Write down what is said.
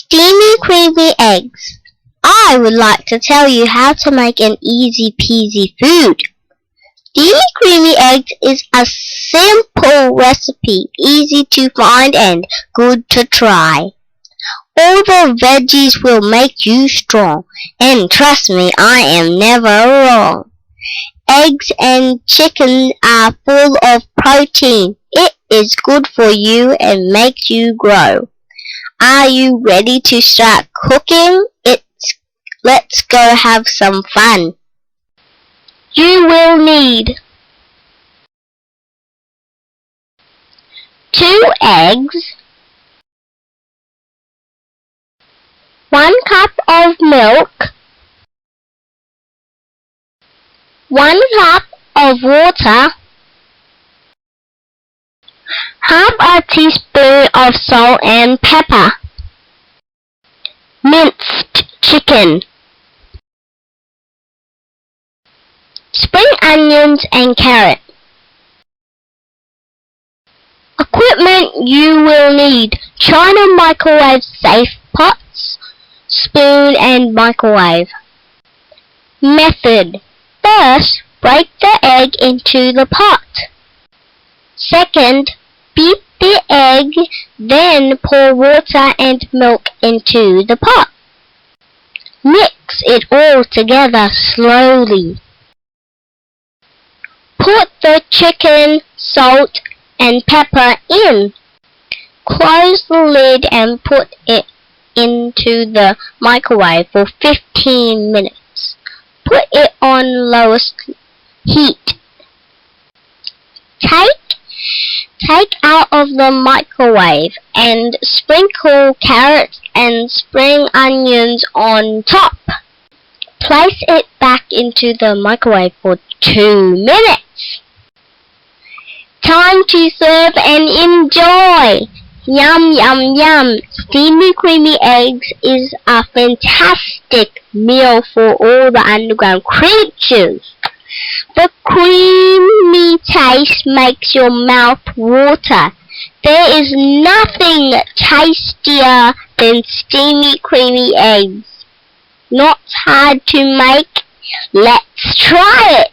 Steamy creamy eggs. I would like to tell you how to make an easy peasy food. Steamy creamy eggs is a simple recipe, easy to find and good to try. All the veggies will make you strong, and trust me, I am never wrong. Eggs and chicken are full of protein. It is good for you and makes you grow. Are you ready to start cooking? Let's go have some fun. You will need 2 eggs, 1 cup of milk, 1 cup of water, half a teaspoon of salt and pepper, minced chicken, spring onions and carrot. Equipment you will need: China microwave safe pots, spoon and microwave. Method: first, break the egg into the pot. Second, beat the egg, then pour water and milk into the pot. Mix it all together slowly. Put the chicken, salt and pepper in. Close the lid and put it into the microwave for 15 minutes. Put it on lowest heat. Take out of the microwave and sprinkle carrots and spring onions on top. Place it back into the microwave for 2 minutes. Time to serve and enjoy! Yum, yum, yum! Steamy creamy eggs is a fantastic meal for all the underground creatures. The creamy taste makes your mouth water. There is nothing tastier than steamy creamy eggs. Not hard to make. Let's try it!